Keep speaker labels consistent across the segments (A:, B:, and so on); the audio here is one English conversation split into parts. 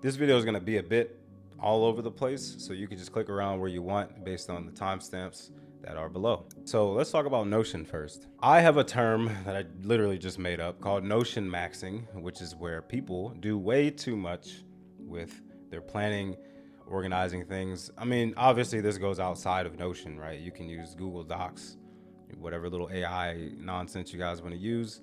A: This video is going to be a bit all over the place, so you can just click around where you want based on the timestamps that are below. So let's talk about Notion first. I have a term that I literally just made up called Notion maxing, which is where people do way too much with their planning, organizing things. I mean, obviously this goes outside of Notion, right? You can use Google Docs, whatever little AI nonsense you guys want to use.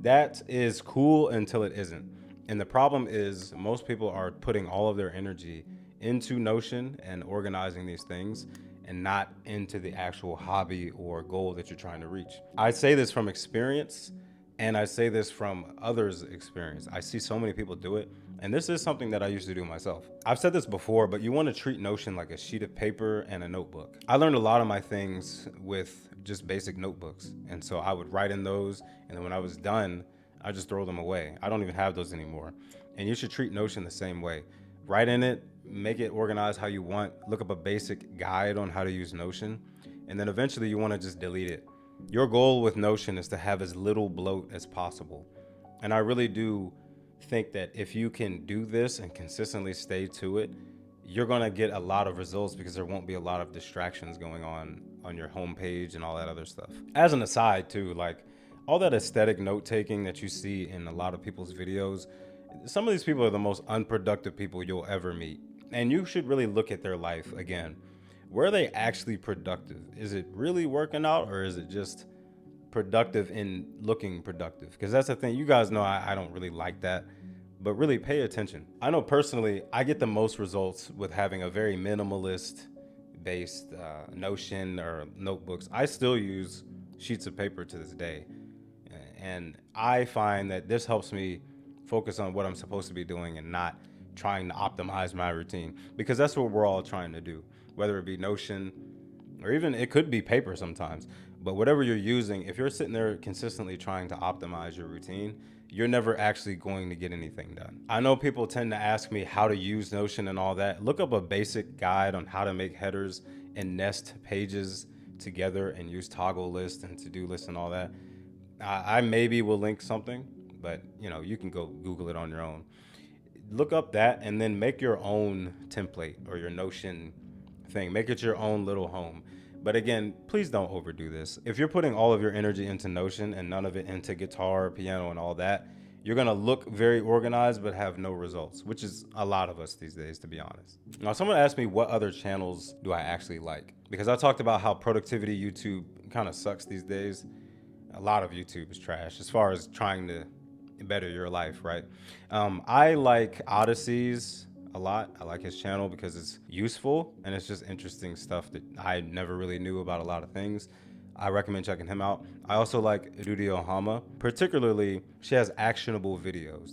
A: That is cool until it isn't. And the problem is most people are putting all of their energy into Notion and organizing these things and not into the actual hobby or goal that you're trying to reach. I say this from experience, and I say this from others' experience. I see so many people do it, and this is something that I used to do myself. I've said this before, but you want to treat Notion like a sheet of paper and a notebook. I learned a lot of my things with just basic notebooks, and so I would write in those, and then when I was done, I just throw them away. I don't even have those anymore. And you should treat Notion the same way. Write in it, make it organized how you want, look up a basic guide on how to use Notion, and then eventually you want to just delete it. Your goal with Notion is to have as little bloat as possible. And I really do think that if you can do this and consistently stay to it, you're going to get a lot of results because there won't be a lot of distractions going on your homepage and all that other stuff. As an aside too, like all that aesthetic note taking that you see in a lot of people's videos, some of these people are the most unproductive people you'll ever meet. And you should really look at their life again. Were they actually productive? Is it really working out, or is it just productive in looking productive? Because that's the thing. You guys know I don't really like that, but really pay attention. I know personally, I get the most results with having a very minimalist based Notion or notebooks. I still use sheets of paper to this day. And I find that this helps me focus on what I'm supposed to be doing and not trying to optimize my routine, because that's what we're all trying to do, whether it be Notion or even it could be paper sometimes. But whatever you're using, if you're sitting there consistently trying to optimize your routine, you're never actually going to get anything done. I know people tend to ask me how to use Notion and all that. Look up a basic guide on how to make headers and nest pages together and use toggle lists and to-do lists and all that. I maybe will link something, but you can go Google it on your own. Look up that and then make your own template or your Notion thing. Make it your own little home. But again, please don't overdo this. If you're putting all of your energy into Notion and none of it into guitar, piano, and all that, you're gonna look very organized but have no results, which is a lot of us these days, to be honest. Now, someone asked me what other channels do I actually like? Because I talked about how productivity YouTube kind of sucks these days. A lot of YouTube is trash as far as trying to better your life, right? I like Odysseas a lot. I like his channel because it's useful and it's just interesting stuff that I never really knew about a lot of things. I recommend checking him out. I also like Ruri Ohama. Particularly, she has actionable videos.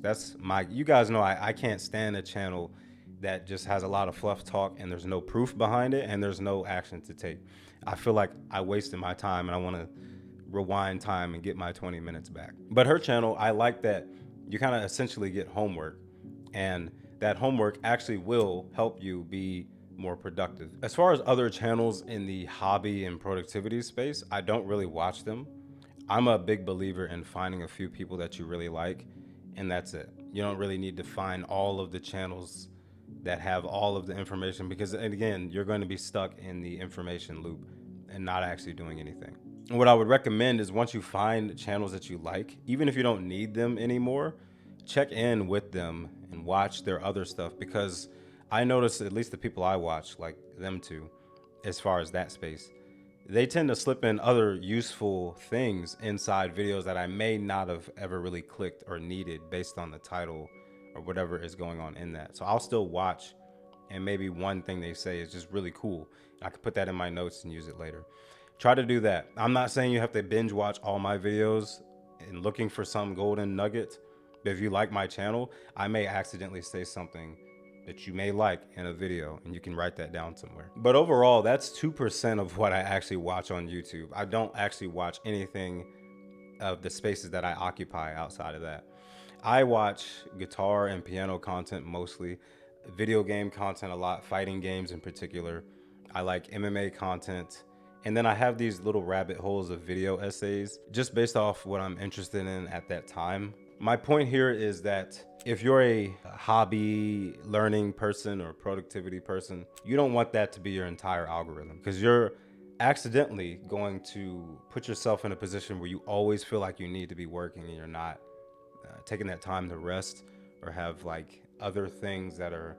A: You guys know I can't stand a channel that just has a lot of fluff talk and there's no proof behind it and there's no action to take. I feel like I wasted my time and I want to rewind time and get my 20 minutes back. But her channel, I like that you kind of essentially get homework, and that homework actually will help you be more productive. As far as other channels in the hobby and productivity space, I don't really watch them. I'm a big believer in finding a few people that you really like, and that's it. You don't really need to find all of the channels that have all of the information, because again, you're going to be stuck in the information loop and not actually doing anything. And what I would recommend is once you find channels that you like, even if you don't need them anymore, check in with them and watch their other stuff, because I notice at least the people I watch, like them two, as far as that space, they tend to slip in other useful things inside videos that I may not have ever really clicked or needed based on the title or whatever is going on in that. So I'll still watch, and maybe one thing they say is just really cool. I could put that in my notes and use it later. Try to do that. I'm not saying you have to binge watch all my videos and looking for some golden nugget. But if you like my channel, I may accidentally say something that you may like in a video, and you can write that down somewhere. But overall, that's 2% of what I actually watch on YouTube. I don't actually watch anything of the spaces that I occupy outside of that. I watch guitar and piano content mostly, video game content a lot, fighting games in particular. I like MMA content. And then I have these little rabbit holes of video essays just based off what I'm interested in at that time. My point here is that if you're a hobby learning person or productivity person, you don't want that to be your entire algorithm, because you're accidentally going to put yourself in a position where you always feel like you need to be working and you're not taking that time to rest or have like other things that are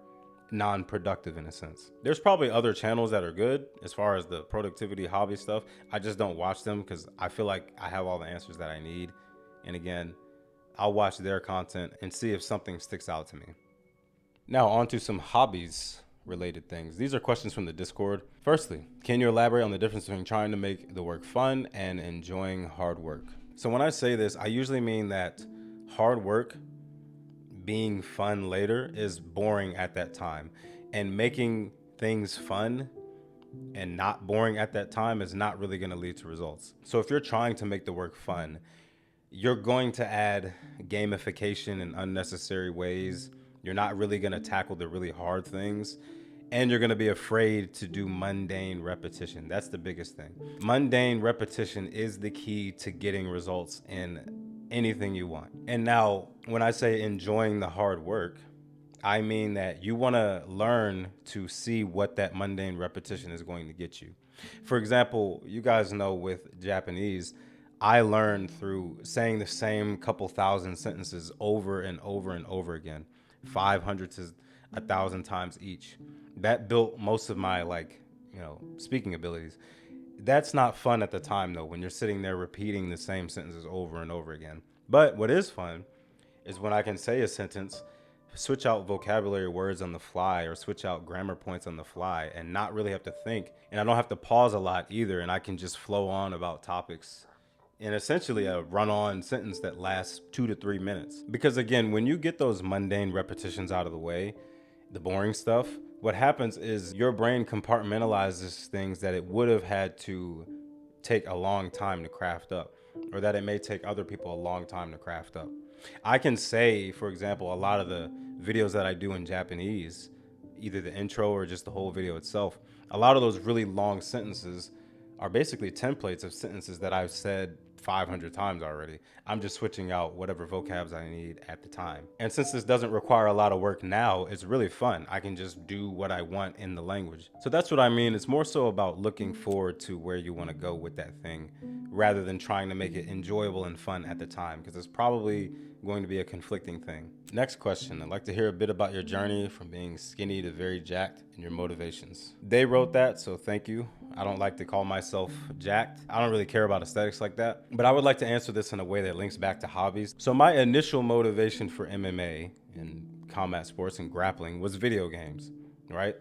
A: non-productive in a sense. There's probably other channels that are good as far as the productivity hobby stuff. I just don't watch them because I feel like I have all the answers that I need. And again, I'll watch their content and see if something sticks out to me. Now on to some hobbies related things. These are questions from the Discord. Firstly, can you elaborate on the difference between trying to make the work fun and enjoying hard work? So when I say this, I usually mean that hard work being fun later is boring at that time, and making things fun and not boring at that time is not really going to lead to results. So if you're trying to make the work fun, you're going to add gamification in unnecessary ways. You're not really going to tackle the really hard things, and you're going to be afraid to do mundane repetition. That's the biggest thing. Mundane repetition is the key to getting results in anything you want. And now, when I say enjoying the hard work, I mean that you want to learn to see what that mundane repetition is going to get you. For example, you guys know with Japanese, I learned through saying the same couple thousand sentences over and over and over again, 500 to 1,000 times each. That built most of my speaking abilities. That's not fun at the time though, when you're sitting there repeating the same sentences over and over again. But what is fun is when I can say a sentence, switch out vocabulary words on the fly or switch out grammar points on the fly and not really have to think. And I don't have to pause a lot either, and I can just flow on about topics in essentially a run-on sentence that lasts 2 to 3 minutes. Because again, when you get those mundane repetitions out of the way, the boring stuff, what happens is your brain compartmentalizes things that it would have had to take a long time to craft up, or that it may take other people a long time to craft up. I can say, for example, a lot of the videos that I do in Japanese, either the intro or just the whole video itself, a lot of those really long sentences are basically templates of sentences that I've said 500 times already. I'm just switching out whatever vocabs I need at the time. And since this doesn't require a lot of work now, it's really fun. I can just do what I want in the language. So that's what I mean. It's more so about looking forward to where you want to go with that thing, rather than trying to make it enjoyable and fun at the time, because it's probably going to be a conflicting thing. Next question. I'd like to hear a bit about your journey from being skinny to very jacked and your motivations. They wrote that, so thank you. I don't like to call myself jacked. I don't really care about aesthetics like that, but I would like to answer this in a way that links back to hobbies. So my initial motivation for MMA and combat sports and grappling was video games, right?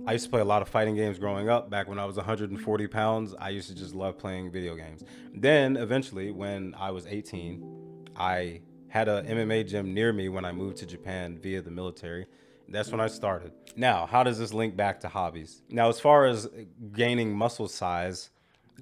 A: I used to play a lot of fighting games growing up. Back when I was 140 pounds, I used to just love playing video games. Then eventually, when I was 18, I had a MMA gym near me when I moved to Japan via the military. That's when I started. Now, how does this link back to hobbies? Now, as far as gaining muscle size,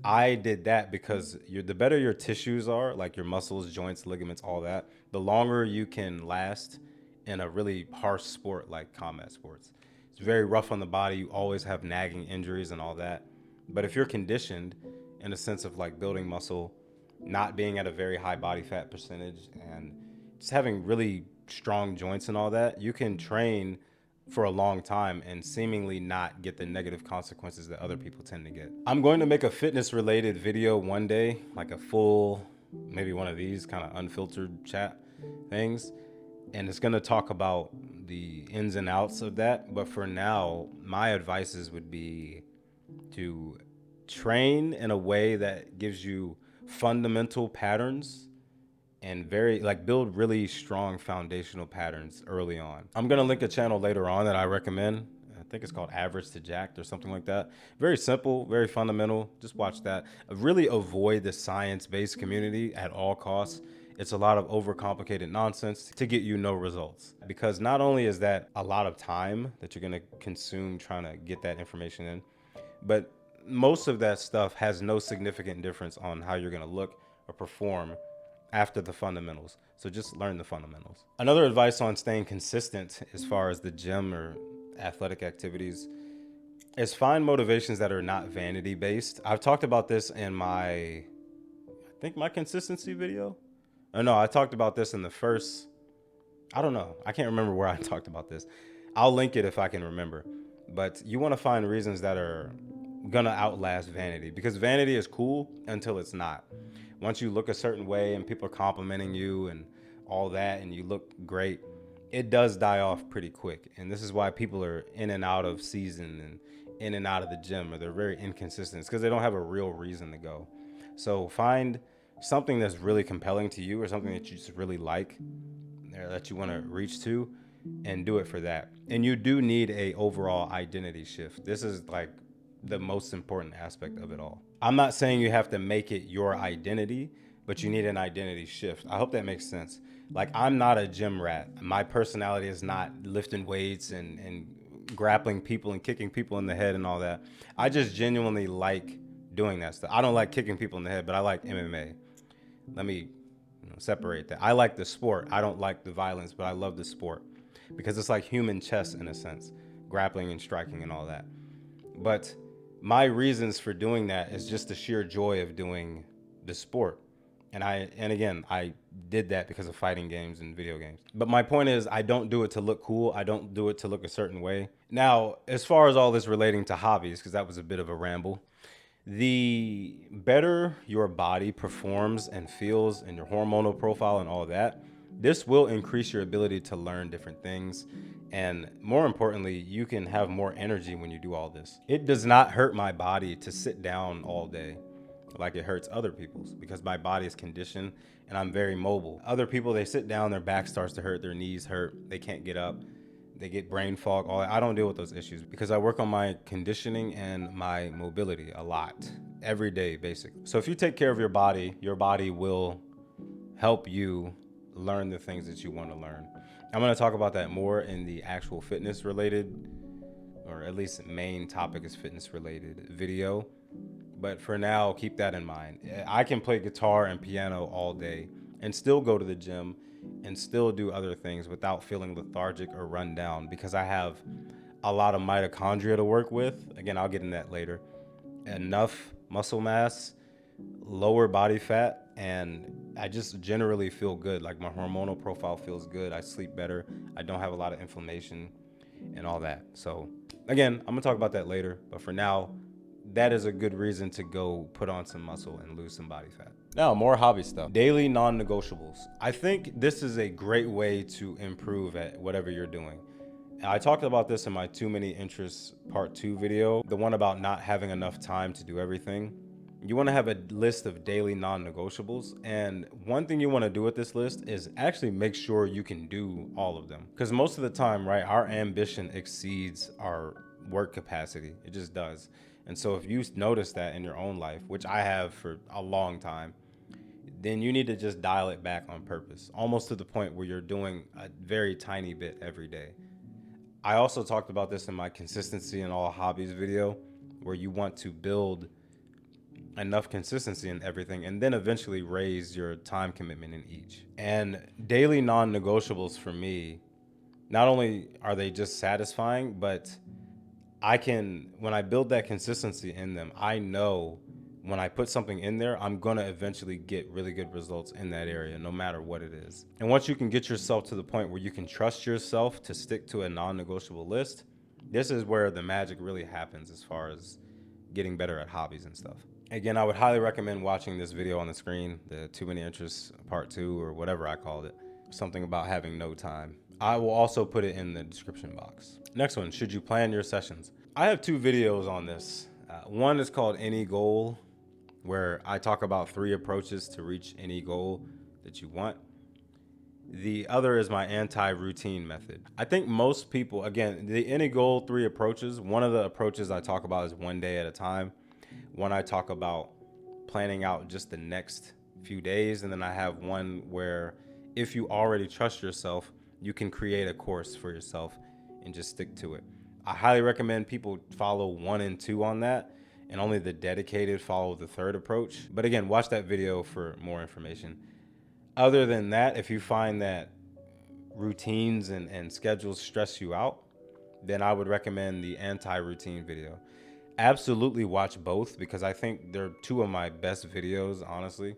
A: I did that because the better your tissues are, like your muscles, joints, ligaments, all that, the longer you can last in a really harsh sport like combat sports. It's very rough on the body. You always have nagging injuries and all that. But if you're conditioned in a sense of like building muscle, not being at a very high body fat percentage, and just having really strong joints and all that, you can train for a long time and seemingly not get the negative consequences that other people tend to get. I'm going to make a fitness related video one day, like a full, maybe one of these kind of unfiltered chat things. And it's going to talk about the ins and outs of that. But for now, my advices would be to train in a way that gives you fundamental patterns and build really strong foundational patterns early on. I'm going to link a channel later on that I recommend. I think it's called Average to Jacked or something like that. Very simple, very fundamental. Just watch that. Really avoid the science-based community at all costs. It's a lot of overcomplicated nonsense to get you no results. Because not only is that a lot of time that you're going to consume trying to get that information in, but most of that stuff has no significant difference on how you're going to look or perform after the fundamentals. So just learn the fundamentals. Another advice on staying consistent as far as the gym or athletic activities is find motivations that are not vanity based. I've talked about this in my consistency video. Oh no, I talked about this in the first, I don't know. I can't remember where I talked about this. I'll link it if I can remember. But you want to find reasons that are gonna outlast vanity, because vanity is cool until it's not. Once you look a certain way and people are complimenting you and all that and you look great, it does die off pretty quick. And this is why people are in and out of season and in and out of the gym, or they're very inconsistent. It's because they don't have a real reason to go. So find something that's really compelling to you, or something that you just really like, or that you want to reach to, and do it for that. And you do need a overall identity shift. This is like the most important aspect of it all. I'm not saying you have to make it your identity, but you need an identity shift. I hope that makes sense. Like, I'm not a gym rat. My personality is not lifting weights and grappling people and kicking people in the head and all that. I just genuinely like doing that stuff. I don't like kicking people in the head, but I like MMA. Let me separate that. I like the sport. I don't like the violence, but I love the sport because it's like human chess in a sense, grappling and striking and all that. But my reasons for doing that is just the sheer joy of doing the sport. And again, I did that because of fighting games and video games. But my point is, I don't do it to look cool. I don't do it to look a certain way. Now, as far as all this relating to hobbies, because that was a bit of a ramble, the better your body performs and feels, and your hormonal profile and all that, this will increase your ability to learn different things. And more importantly, you can have more energy when you do all this. It does not hurt my body to sit down all day like it hurts other people's, because my body is conditioned and I'm very mobile. Other people, they sit down, their back starts to hurt, their knees hurt, they can't get up, they get brain fog. All that. I don't deal with those issues because I work on my conditioning and my mobility a lot every day, basically. So if you take care of your body will help you learn the things that you want to learn. I'm going to talk about that more in the actual fitness related, or at least main topic is fitness related video. But for now, keep that in mind. I can play guitar and piano all day and still go to the gym and still do other things without feeling lethargic or run down, because I have a lot of mitochondria to work with. Again, I'll get into that later. Enough muscle mass, lower body fat, and I just generally feel good. Like, my hormonal profile feels good. I sleep better. I don't have a lot of inflammation and all that. So again, I'm gonna talk about that later. But for now, that is a good reason to go put on some muscle and lose some body fat. Now, more hobby stuff. Daily non-negotiables. I think this is a great way to improve at whatever you're doing. I talked about this in my Too Many Interests Part 2 video, the one about not having enough time to do everything. You want to have a list of daily non-negotiables. And one thing you want to do with this list is actually make sure you can do all of them. Because most of the time, right, our ambition exceeds our work capacity. It just does. And so if you notice that in your own life, which I have for a long time, then you need to just dial it back on purpose, almost to the point where you're doing a very tiny bit every day. I also talked about this in my Consistency in All Hobbies video, where you want to build enough consistency in everything and then eventually raise your time commitment in each. And daily non-negotiables for me, not only are they just satisfying, but when I build that consistency in them, I know when I put something in there, I'm going to eventually get really good results in that area, no matter what it is. And once you can get yourself to the point where you can trust yourself to stick to a non-negotiable list, this is where the magic really happens as far as getting better at hobbies and stuff. Again, I would highly recommend watching this video on the screen, the Too Many Interests Part 2, or whatever I called it. Something about having no time. I will also put it in the description box. Next one, should you plan your sessions? I have 2 videos on this. One is called Any Goal, where I talk about 3 approaches to reach any goal that you want. The other is my anti-routine method. I think most people, again, the Any Goal 3 approaches, one of the approaches I talk about is 1 day at a time. One I talk about planning out just the next few days. And then I have one where if you already trust yourself, you can create a course for yourself and just stick to it. I highly recommend people follow 1 and 2 on that, and only the dedicated follow the 3rd approach. But again, watch that video for more information. Other than that, if you find that routines and schedules stress you out, then I would recommend the anti-routine video. Absolutely watch both, because I think they're 2 of my best videos, honestly.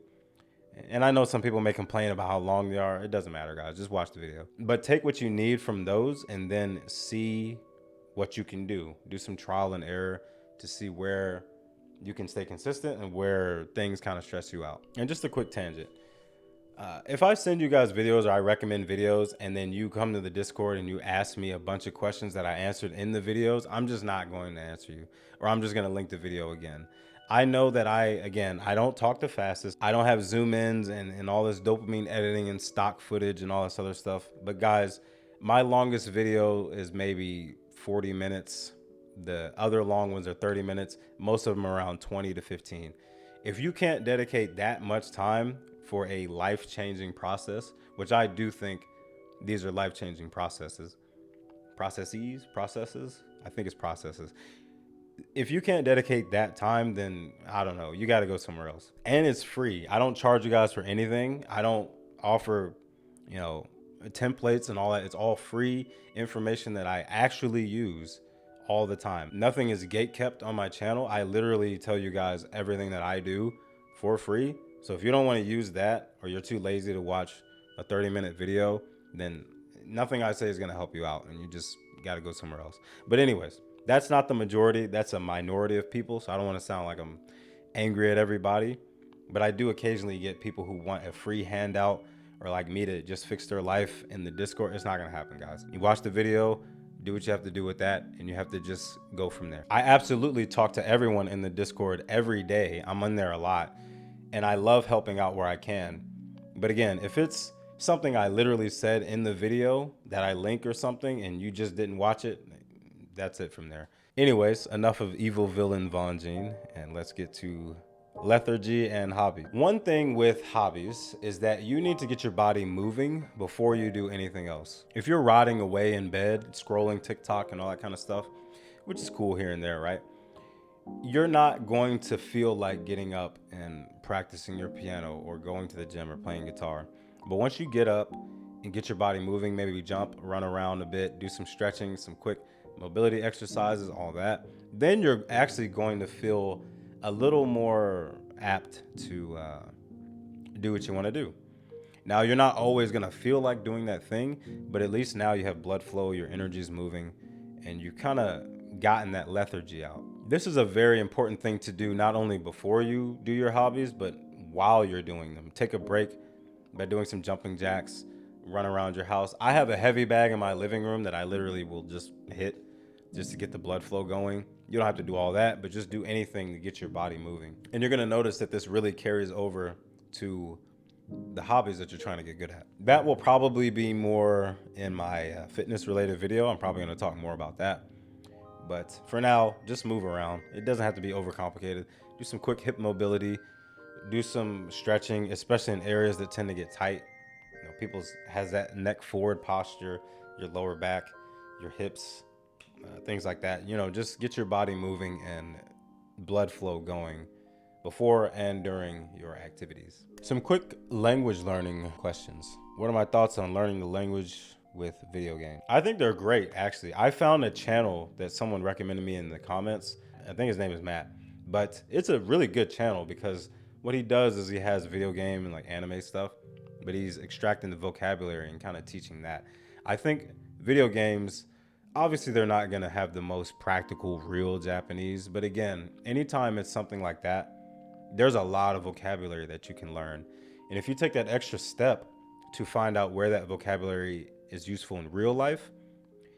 A: And I know some people may complain about how long they are. It doesn't matter, guys. Just watch the video. But take what you need from those and then see what you can do. Do some trial and error to see where you can stay consistent and where things kind of stress you out. And just a quick tangent. If I send you guys videos or I recommend videos and then you come to the Discord and you ask me a bunch of questions that I answered in the videos, I'm just not going to answer you, or I'm just going to link the video again. I know that I don't talk the fastest. I don't have zoom ins and all this dopamine editing and stock footage and all this other stuff. But guys, my longest video is maybe 40 minutes. The other long ones are 30 minutes. Most of them are around 20 to 15. If you can't dedicate that much time for a life-changing process, which I do think these are life-changing processes. I think it's processes. If you can't dedicate that time, then I don't know, you got to go somewhere else. And it's free. I don't charge you guys for anything. I don't offer, templates and all that. It's all free information that I actually use all the time. Nothing is gate kept on my channel. I literally tell you guys everything that I do for free. So if you don't want to use that, or you're too lazy to watch a 30-minute video, then nothing I say is going to help you out, and you just got to go somewhere else. But anyways, that's not the majority. That's a minority of people. So I don't want to sound like I'm angry at everybody, but I do occasionally get people who want a free handout or like me to just fix their life in the Discord. It's not going to happen, guys. You watch the video, do what you have to do with that, and you have to just go from there. I absolutely talk to everyone in the Discord every day. I'm in there a lot, and I love helping out where I can. But again, if it's something I literally said in the video that I link or something and you just didn't watch it, that's it from there. Anyways, enough of evil villain Von Gene, and let's get to lethargy and hobby. One thing with hobbies is that you need to get your body moving before you do anything else. If you're rotting away in bed, scrolling TikTok and all that kind of stuff, which is cool here and there, right? You're not going to feel like getting up and practicing your piano or going to the gym or playing guitar. But once you get up and get your body moving, maybe jump, run around a bit, do some stretching, some quick mobility exercises, all that, then you're actually going to feel a little more apt to do what you want to do. Now, you're not always going to feel like doing that thing, but at least now you have blood flow, your energy's moving, and you kind of gotten that lethargy out. This is a very important thing to do, not only before you do your hobbies, but while you're doing them. Take a break by doing some jumping jacks, run around your house. I have a heavy bag in my living room that I literally will just hit just to get the blood flow going. You don't have to do all that, but just do anything to get your body moving. And you're gonna notice that this really carries over to the hobbies that you're trying to get good at. That will probably be more in my fitness related video. I'm probably gonna talk more about that. But for now, just move around. It doesn't have to be overcomplicated. Do some quick hip mobility, do some stretching, especially in areas that tend to get tight. People has that neck forward posture, your lower back, your hips, things like that. Just get your body moving and blood flow going before and during your activities. Some quick language learning questions. What are my thoughts on learning the language with video games? I think they're great, actually. I found a channel that someone recommended me in the comments. I think his name is Matt, but it's a really good channel because what he does is he has video game and like anime stuff, but he's extracting the vocabulary and kind of teaching that. I think video games, obviously they're not going to have the most practical real Japanese, but again, anytime it's something like that, there's a lot of vocabulary that you can learn. And if you take that extra step to find out where that vocabulary is useful in real life,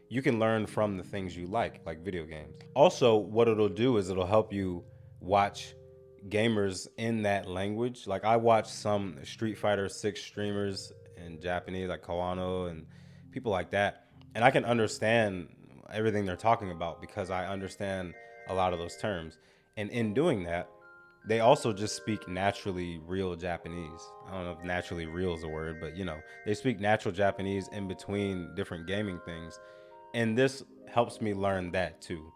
A: you can learn from the things you like video games. Also, what it'll do is it'll help you watch gamers in that language. Like I watch some Street Fighter 6 streamers in Japanese, like Kawano and people like that, and I can understand everything they're talking about because I understand a lot of those terms. And in doing that, they also just speak naturally real Japanese. I don't know if naturally real is a word, but they speak natural Japanese in between different gaming things. And this helps me learn that too.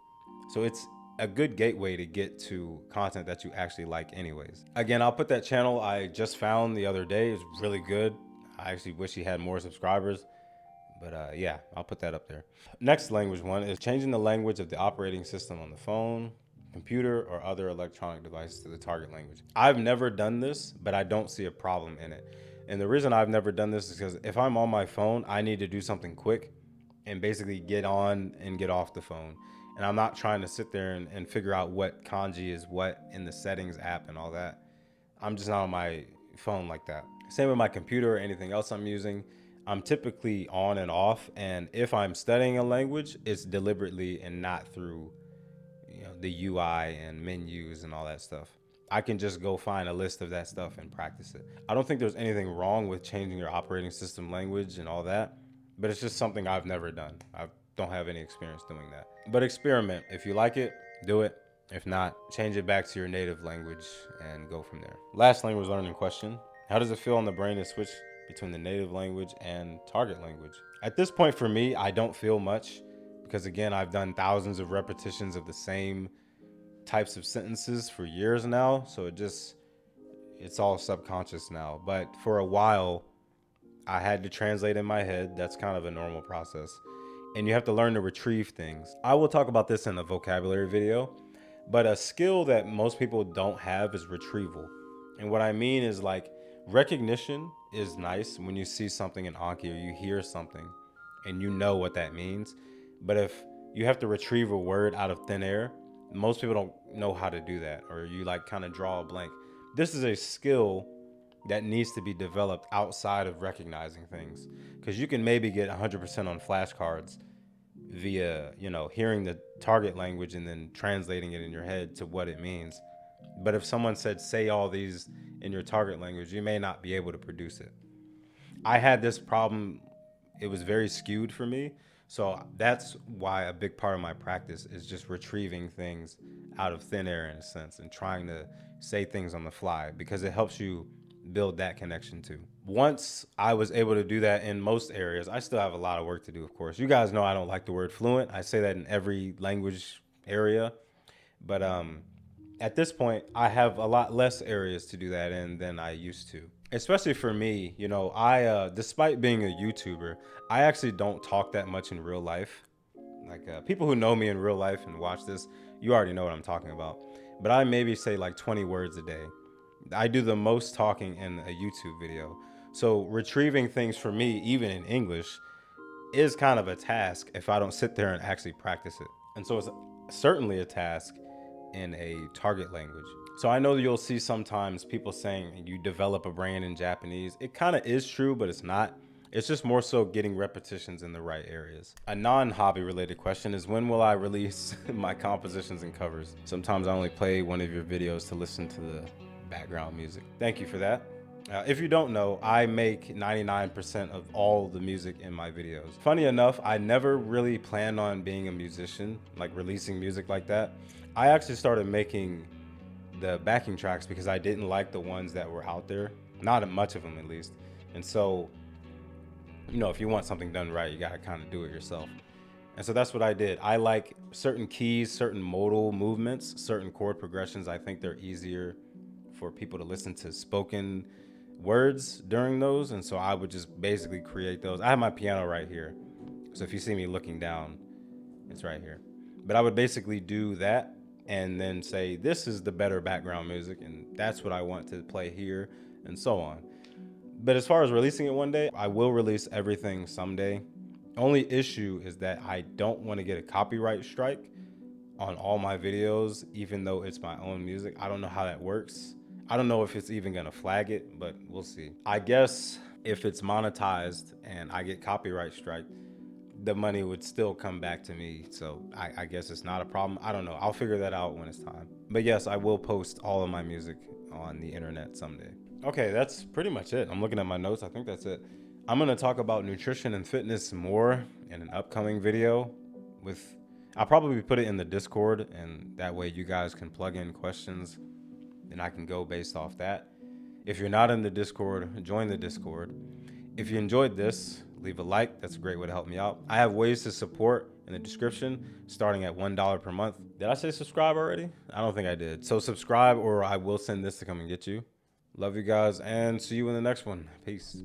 A: So it's a good gateway to get to content that you actually like anyways. Again, I'll put that channel I just found the other day. It's really good. I actually wish he had more subscribers, but yeah, I'll put that up there. Next language one is changing the language of the operating system on the phone. computer or other electronic device to the target language. I've never done this, but I don't see a problem in it. And the reason I've never done this is because if I'm on my phone, I need to do something quick and basically get on and get off the phone. And I'm not trying to sit there and figure out what kanji is what in the settings app and all that. I'm just not on my phone like that. Same with my computer or anything else I'm using. I'm typically on and off. And if I'm studying a language, it's deliberately and not through the UI and menus and all that stuff. I can just go find a list of that stuff and practice it. I don't think there's anything wrong with changing your operating system language and all that, but it's just something I've never done. I don't have any experience doing that. But experiment. If you like it, do it. If not, change it back to your native language and go from there. Last language learning question. How does it feel on the brain to switch between the native language and target language? At this point for me, I don't feel much because again, I've done thousands of repetitions of the same types of sentences for years now. So it's all subconscious now. But for a while, I had to translate in my head. That's kind of a normal process. And you have to learn to retrieve things. I will talk about this in a vocabulary video, but a skill that most people don't have is retrieval. And what I mean is like recognition is nice when you see something in Anki or you hear something and you know what that means. But if you have to retrieve a word out of thin air, most people don't know how to do that, or you like kind of draw a blank. This is a skill that needs to be developed outside of recognizing things, because you can maybe get 100% on flashcards via, hearing the target language and then translating it in your head to what it means. But if someone said, say all these in your target language, you may not be able to produce it. I had this problem. It was very skewed for me. So that's why a big part of my practice is just retrieving things out of thin air in a sense and trying to say things on the fly, because it helps you build that connection too. Once I was able to do that in most areas, I still have a lot of work to do, of course. You guys know I don't like the word fluent. I say that in every language area. But at this point, I have a lot less areas to do that in than I used to. Especially for me, I, despite being a YouTuber, I actually don't talk that much in real life. Like people who know me in real life and watch this, you already know what I'm talking about. But I maybe say like 20 words a day. I do the most talking in a YouTube video. So retrieving things for me, even in English, is kind of a task if I don't sit there and actually practice it. And so it's certainly a task in a target language. So I know you'll see sometimes people saying you develop a brain in Japanese. It kind of is true, but it's not. It's just more so getting repetitions in the right areas. A non-hobby related question is, when will I release my compositions and covers? Sometimes I only play one of your videos to listen to the background music. Thank you for that. If you don't know, I make 99% of all the music in my videos. Funny enough, I never really planned on being a musician, like releasing music like that. I actually started making the backing tracks because I didn't like the ones that were out there, not much of them at least. And so, if you want something done right, you gotta kind of do it yourself. And so that's what I did. I like certain keys, certain modal movements, certain chord progressions. I think they're easier for people to listen to spoken words during those. And so I would just basically create those. I have my piano right here. So if you see me looking down, it's right here. But I would basically do that and then say, this is the better background music, and that's what I want to play here, and so on. But as far as releasing it one day, I will release everything someday. Only issue is that I don't want to get a copyright strike on all my videos, even though it's my own music. I don't know how that works. I don't know if it's even gonna flag it, but we'll see. I guess if it's monetized and I get copyright strike, the money would still come back to me. So I guess it's not a problem. I don't know. I'll figure that out when it's time. But yes, I will post all of my music on the internet someday. Okay, that's pretty much it. I'm looking at my notes. I think that's it. I'm gonna talk about nutrition and fitness more in an upcoming video. I'll probably put it in the Discord, and that way you guys can plug in questions and I can go based off that. If you're not in the Discord, join the Discord. If you enjoyed this, leave a like. That's a great way to help me out. I have ways to support in the description, starting at $1 per month. Did I say subscribe already? I don't think I did. So subscribe, or I will send this to come and get you. Love you guys, and see you in the next one. Peace.